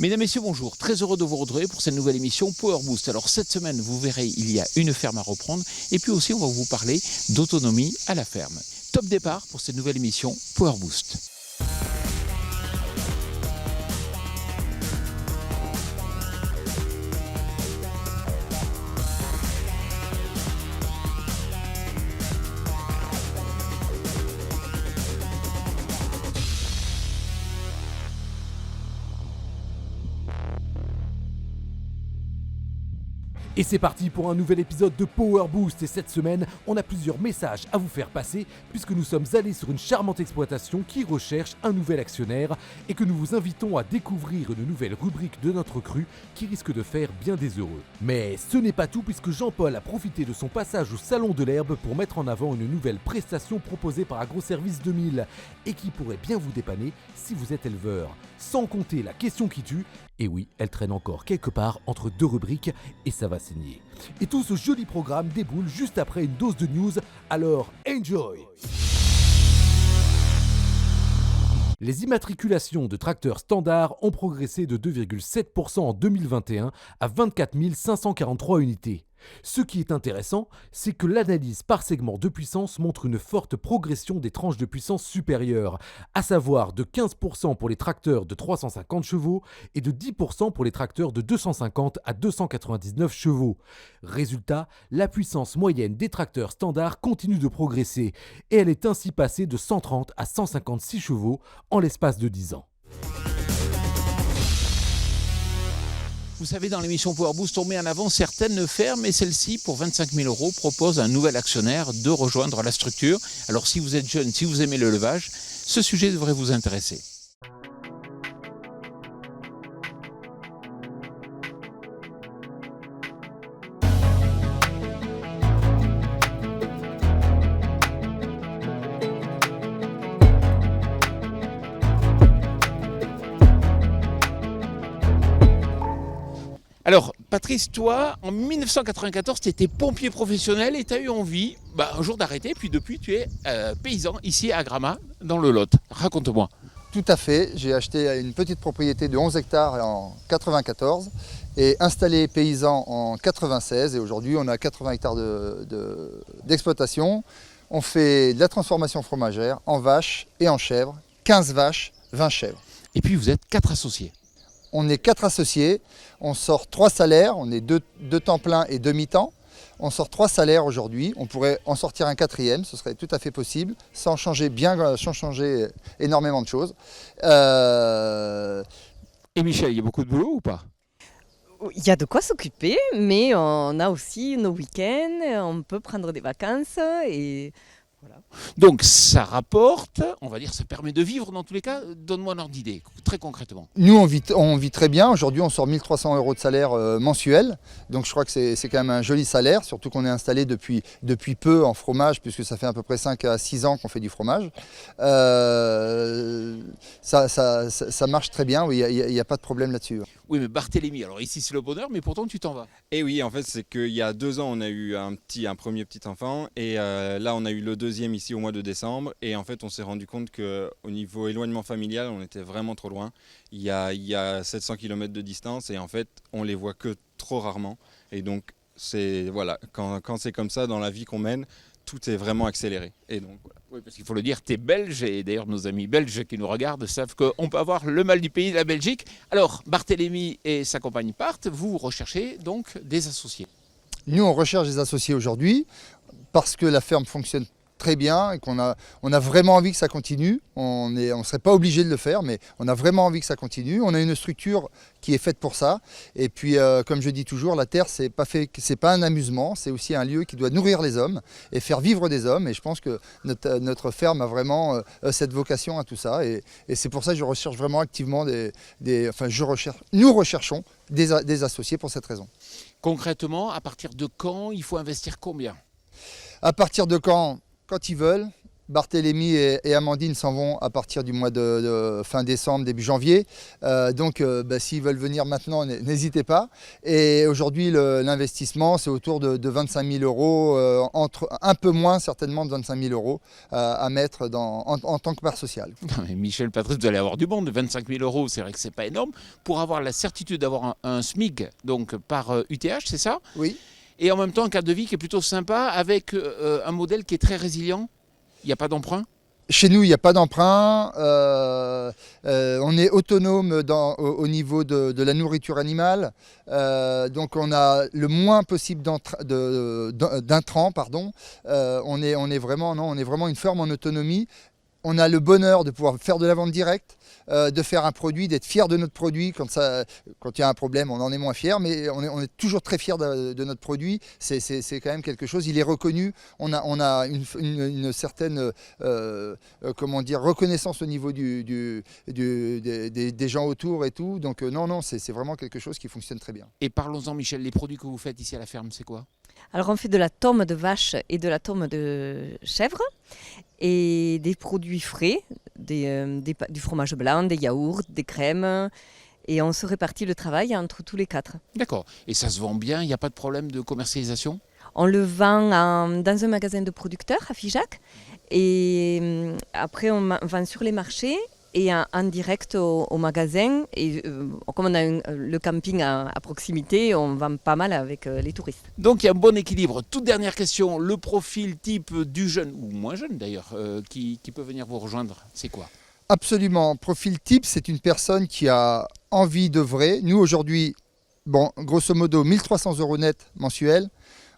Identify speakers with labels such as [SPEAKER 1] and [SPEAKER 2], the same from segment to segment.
[SPEAKER 1] Mesdames, Messieurs, bonjour. Très heureux de vous retrouver pour cette nouvelle émission Power Boost. Alors cette semaine, vous verrez, il y a une ferme à reprendre et puis aussi on va vous parler d'autonomie à la ferme. Top départ pour cette nouvelle émission Power Boost.
[SPEAKER 2] Et c'est parti pour un nouvel épisode de Power Boost. Et cette semaine, on a plusieurs messages à vous faire passer puisque nous sommes allés sur une charmante exploitation qui recherche un nouvel actionnaire et que nous vous invitons à découvrir une nouvelle rubrique de notre cru qui risque de faire bien des heureux. Mais ce n'est pas tout puisque Jean-Paul a profité de son passage au Salon de l'Herbe pour mettre en avant une nouvelle prestation proposée par Agroservice 2000 et qui pourrait bien vous dépanner si vous êtes éleveur. Sans compter la question qui tue. Et oui, elle traîne encore quelque part entre deux rubriques et ça va saigner. Et tout ce joli programme déboule juste après une dose de news, alors enjoy! Les immatriculations de tracteurs standards ont progressé de 2,7% en 2021 à 24 543 unités. Ce qui est intéressant, c'est que l'analyse par segment de puissance montre une forte progression des tranches de puissance supérieures, à savoir de 15% pour les tracteurs de 350 chevaux et de 10% pour les tracteurs de 250 à 299 chevaux. Résultat, la puissance moyenne des tracteurs standards continue de progresser et elle est ainsi passée de 130 à 156 chevaux en l'espace de 10 ans.
[SPEAKER 1] Vous savez, dans l'émission Power Boost, on met en avant certaines fermes et celle-ci, pour 25 000 €, propose à un nouvel actionnaire de rejoindre la structure. Alors si vous êtes jeune, si vous aimez l'élevage, ce sujet devrait vous intéresser. Alors, Patrice, toi, en 1994, tu étais pompier professionnel et tu as eu envie un jour d'arrêter. Puis depuis, tu es paysan ici à Gramat, dans le Lot. Raconte-moi.
[SPEAKER 3] Tout à fait. J'ai acheté une petite propriété de 11 hectares en 94 et installé paysan en 96. Et aujourd'hui, on a 80 hectares d'exploitation. On fait de la transformation fromagère en vaches et en chèvres. 15 vaches, 20 chèvres.
[SPEAKER 1] Et puis, vous êtes 4 associés.
[SPEAKER 3] On est 4 associés, on sort 3 salaires, on est 2 temps plein et 2 mi-temps. On sort 3 salaires aujourd'hui, on pourrait en sortir un 4e, ce serait tout à fait possible, sans changer énormément de choses.
[SPEAKER 1] Et Michel, il y a beaucoup de boulot ou pas ?
[SPEAKER 4] Il y a de quoi s'occuper, mais on a aussi nos week-ends, on peut prendre des vacances et voilà.
[SPEAKER 1] Donc ça rapporte, on va dire, ça permet de vivre dans tous les cas. Donne-moi un ordre d'idée, très concrètement.
[SPEAKER 3] Nous, on vit très bien. Aujourd'hui, on sort 1 300 € de salaire mensuel. Donc je crois que c'est quand même un joli salaire, surtout qu'on est installé depuis peu en fromage, puisque ça fait à peu près 5 à 6 ans qu'on fait du fromage. Ça marche très bien, oui, il n'y a pas de problème là-dessus.
[SPEAKER 1] Oui, mais Barthélémy, alors ici c'est le bonheur, mais pourtant tu t'en vas.
[SPEAKER 5] Et oui, en fait, c'est qu'il y a 2 ans, on a eu un premier petit enfant. Et là, on a eu le deuxième ici au mois de décembre. Et en fait, on s'est rendu compte qu'au niveau éloignement familial, on était vraiment trop loin. Il y a 700 km de distance et en fait, on les voit que trop rarement. Et donc, quand c'est comme ça dans la vie qu'on mène, tout est vraiment accéléré. Et donc, voilà.
[SPEAKER 1] Oui, parce qu'il faut le dire, tu es belge, et d'ailleurs nos amis belges qui nous regardent savent qu'on peut avoir le mal du pays, la Belgique. Alors, Barthélémy et sa compagne partent, vous recherchez donc des associés.
[SPEAKER 3] Nous, on recherche des associés aujourd'hui parce que la ferme fonctionne très bien et on a vraiment envie que ça continue. On ne serait pas obligé de le faire, mais on a vraiment envie que ça continue. On a une structure qui est faite pour ça. Et puis, comme je dis toujours, la terre, c'est pas un amusement, c'est aussi un lieu qui doit nourrir les hommes et faire vivre des hommes. Et je pense que notre ferme a vraiment cette vocation à tout ça. Et c'est pour ça que je recherche vraiment activement nous recherchons des associés pour cette raison.
[SPEAKER 1] Concrètement, à partir de quand il faut investir combien ?
[SPEAKER 3] À partir de quand ils veulent. Barthélémy et Amandine s'en vont à partir du mois de fin décembre, début janvier. Donc s'ils veulent venir maintenant, n'hésitez pas. Et aujourd'hui, l'investissement, c'est autour de 25 000 euros, un peu moins certainement de 25 000 euros à mettre en tant que part sociale.
[SPEAKER 1] Mais Michel, Patrice, vous allez avoir du bon de 25 000 euros, c'est vrai que c'est pas énorme. Pour avoir la certitude d'avoir un SMIC donc, par UTH, c'est ça?
[SPEAKER 3] Oui.
[SPEAKER 1] Et en même temps, un cadre de vie qui est plutôt sympa avec un modèle qui est très résilient. Il n'y a pas d'emprunt?
[SPEAKER 3] Chez nous, il n'y a pas d'emprunt. On est autonome au niveau de la nourriture animale. Donc, on a le moins possible d'intrants. On est vraiment une ferme en autonomie. On a le bonheur de pouvoir faire de la vente directe, de faire un produit, d'être fier de notre produit. Quand il y a un problème, on en est moins fier, mais on est toujours très fier de notre produit. C'est quand même quelque chose. Il est reconnu. On a une certaine reconnaissance au niveau des gens autour et tout. Donc non, c'est vraiment quelque chose qui fonctionne très bien.
[SPEAKER 1] Et parlons-en, Michel, les produits que vous faites ici à la ferme, c'est quoi?
[SPEAKER 4] Alors on fait de la tome de vache et de la tome de chèvre et des produits frais, du fromage blanc, des yaourts, des crèmes. Et on se répartit le travail entre tous les 4.
[SPEAKER 1] D'accord. Et ça se vend bien, il n'y a pas de problème de commercialisation?
[SPEAKER 4] On le vend dans un magasin de producteurs à Figeac. Et après, on vend sur les marchés et en direct au magasin. Et comme on a le camping à proximité, on vend pas mal avec les touristes.
[SPEAKER 1] Donc il y a un bon équilibre. Toute dernière question, le profil type du jeune, ou moins jeune d'ailleurs, qui peut venir vous rejoindre, c'est quoi?
[SPEAKER 3] Absolument. Profil type, c'est une personne qui a envie d'œuvrer. Nous, aujourd'hui, grosso modo, 1 300 € net mensuels.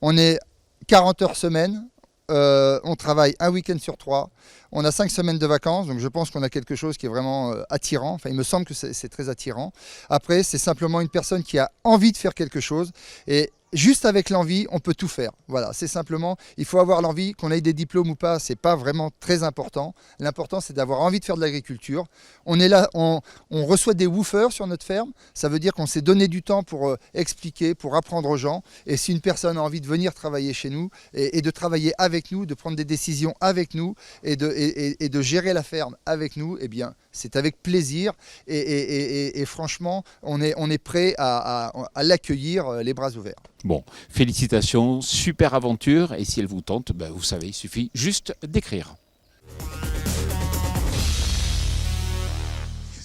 [SPEAKER 3] On est 40 heures semaine. On travaille un week-end sur 3. On a 5 semaines de vacances, donc je pense qu'on a quelque chose qui est vraiment attirant. Enfin, il me semble que c'est très attirant. Après, c'est simplement une personne qui a envie de faire quelque chose. Et juste avec l'envie, on peut tout faire. Voilà, c'est simplement, il faut avoir l'envie, qu'on ait des diplômes ou pas, c'est pas vraiment très important. L'important, c'est d'avoir envie de faire de l'agriculture. On est là, on reçoit des woofers sur notre ferme. Ça veut dire qu'on s'est donné du temps pour expliquer, pour apprendre aux gens. Et si une personne a envie de venir travailler chez nous et de travailler avec nous, de prendre des décisions avec nous et de gérer la ferme avec nous, eh bien, c'est avec plaisir. Et franchement, on est prêt à l'accueillir les bras ouverts.
[SPEAKER 1] Bon, félicitations, super aventure. Et si elle vous tente, vous savez, il suffit juste d'écrire.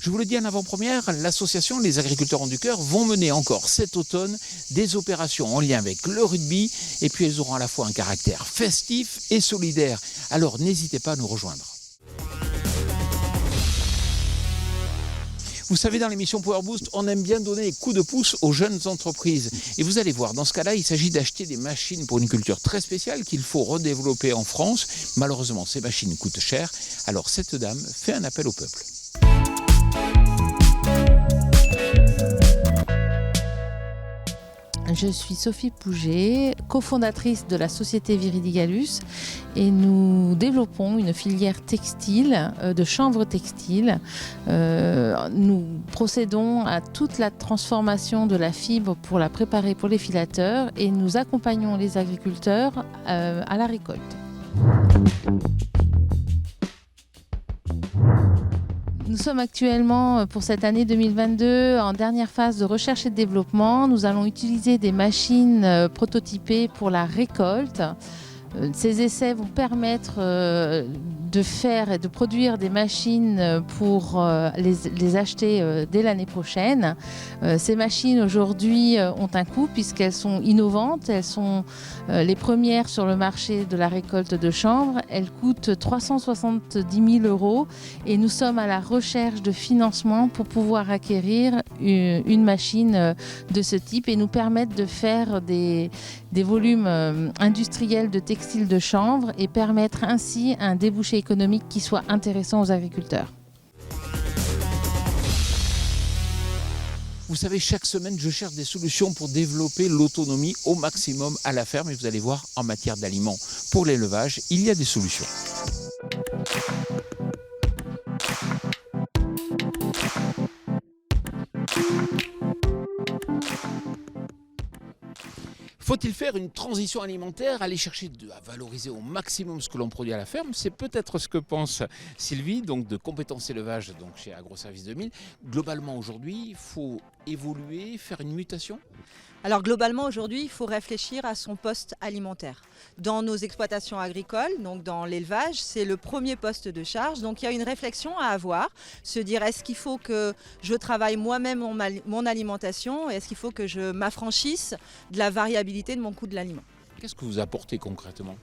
[SPEAKER 1] Je vous le dis en avant-première, l'association Les Agriculteurs ont du cœur vont mener encore cet automne des opérations en lien avec le rugby. Et puis elles auront à la fois un caractère festif et solidaire. Alors n'hésitez pas à nous rejoindre. Vous savez, dans l'émission Power Boost, on aime bien donner des coups de pouce aux jeunes entreprises. Et vous allez voir, dans ce cas-là, il s'agit d'acheter des machines pour une culture très spéciale qu'il faut redévelopper en France. Malheureusement, ces machines coûtent cher. Alors cette dame fait un appel au peuple.
[SPEAKER 6] Je suis Sophie Pouget, cofondatrice de la société Viridigalus et nous développons une filière textile, de chanvre textile. Nous procédons à toute la transformation de la fibre pour la préparer pour les filateurs et nous accompagnons les agriculteurs à la récolte. Nous sommes actuellement, pour cette année 2022, en dernière phase de recherche et de développement. Nous allons utiliser des machines prototypées pour la récolte. Ces essais vont permettre de faire et de produire des machines pour les acheter dès l'année prochaine. Ces machines aujourd'hui ont un coût puisqu'elles sont innovantes. Elles sont les premières sur le marché de la récolte de chanvre. Elles coûtent 370 000 € et nous sommes à la recherche de financement pour pouvoir acquérir une machine de ce type et nous permettre de faire des volumes industriels de textiles de chanvre et permettre ainsi un débouché économique qui soit intéressant aux agriculteurs.
[SPEAKER 1] Vous savez, chaque semaine, je cherche des solutions pour développer l'autonomie au maximum à la ferme. Et vous allez voir, en matière d'aliments pour l'élevage, il y a des solutions. Faut-il faire une transition alimentaire, aller chercher à valoriser au maximum ce que l'on produit à la ferme? C'est peut-être ce que pense Sylvie, donc de Compétences Élevage donc chez Agroservice 2000. Globalement aujourd'hui, il faut évoluer, faire une mutation?
[SPEAKER 7] Alors globalement aujourd'hui, il faut réfléchir à son poste alimentaire. Dans nos exploitations agricoles, donc dans l'élevage, c'est le premier poste de charge. Donc il y a une réflexion à avoir, se dire est-ce qu'il faut que je travaille moi-même mon alimentation, et est-ce qu'il faut que je m'affranchisse de la variabilité de mon coût de l'aliment.
[SPEAKER 1] Qu'est-ce que vous apportez concrètement?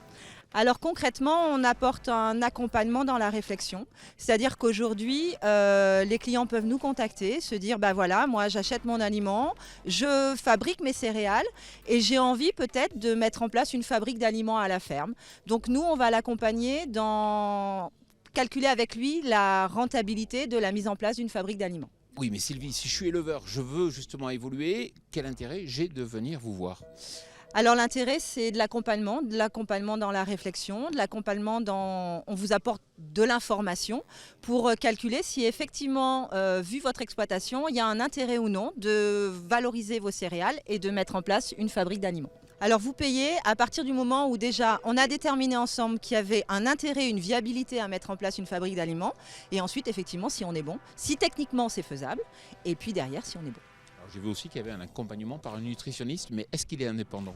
[SPEAKER 7] Alors concrètement, on apporte un accompagnement dans la réflexion. C'est-à-dire qu'aujourd'hui, les clients peuvent nous contacter, se dire bah voilà, moi j'achète mon aliment, je fabrique mes céréales et j'ai envie peut-être de mettre en place une fabrique d'aliments à la ferme. Donc nous, on va l'accompagner dans calculer avec lui la rentabilité de la mise en place d'une fabrique d'aliments.
[SPEAKER 1] Oui, mais Sylvie, si je suis éleveur, je veux justement évoluer, quel intérêt j'ai de venir vous voir?
[SPEAKER 7] Alors l'intérêt, c'est de l'accompagnement dans la réflexion, de l'accompagnement dans... On vous apporte de l'information pour calculer si effectivement, vu votre exploitation, il y a un intérêt ou non de valoriser vos céréales et de mettre en place une fabrique d'aliments. Alors vous payez à partir du moment où déjà on a déterminé ensemble qu'il y avait un intérêt, une viabilité à mettre en place une fabrique d'aliments, et ensuite effectivement si on est bon, si techniquement c'est faisable, et puis derrière si on est bon.
[SPEAKER 1] J'ai vu aussi qu'il y avait un accompagnement par un nutritionniste, mais est-ce qu'il est indépendant?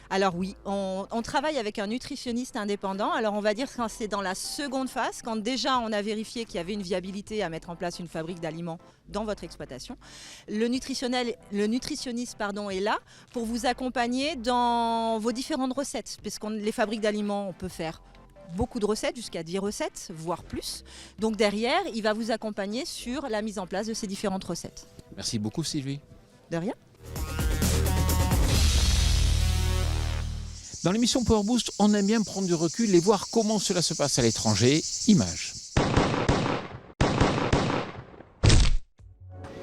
[SPEAKER 7] Alors oui, on travaille avec un nutritionniste indépendant. Alors on va dire que c'est dans la seconde phase, quand déjà on a vérifié qu'il y avait une viabilité à mettre en place une fabrique d'aliments dans votre exploitation. Le nutritionniste est là pour vous accompagner dans vos différentes recettes, puisque les fabriques d'aliments, on peut faire beaucoup de recettes, jusqu'à 10 recettes, voire plus. Donc derrière, il va vous accompagner sur la mise en place de ces différentes recettes.
[SPEAKER 1] Merci beaucoup Sylvie.
[SPEAKER 7] De rien.
[SPEAKER 1] Dans l'émission Power Boost, on aime bien prendre du recul et voir comment cela se passe à l'étranger. Images.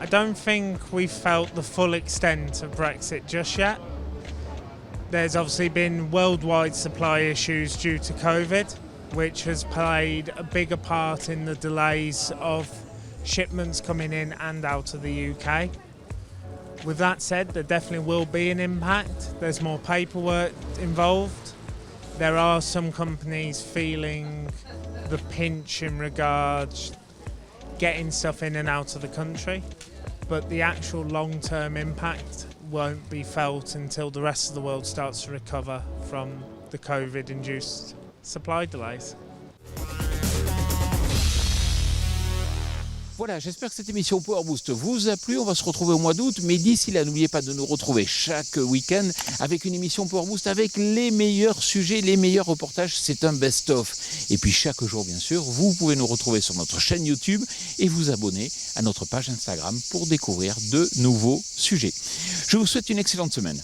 [SPEAKER 8] I don't think we've felt the full extent of Brexit just yet. There's obviously been worldwide supply issues due to COVID, which has played a bigger part in the delays of shipments coming in and out of the UK. With that said, there definitely will be an impact. There's more paperwork involved. There are some companies feeling the pinch in regards getting stuff in and out of the country, but the actual long-term impact won't be felt until the rest of the world starts to recover from the COVID-induced supply delays.
[SPEAKER 1] Voilà, j'espère que cette émission Power Boost vous a plu. On va se retrouver au mois d'août, mais d'ici là, n'oubliez pas de nous retrouver chaque week-end avec une émission Power Boost avec les meilleurs sujets, les meilleurs reportages. C'est un best-of. Et puis chaque jour, bien sûr, vous pouvez nous retrouver sur notre chaîne YouTube et vous abonner à notre page Instagram pour découvrir de nouveaux sujets. Je vous souhaite une excellente semaine.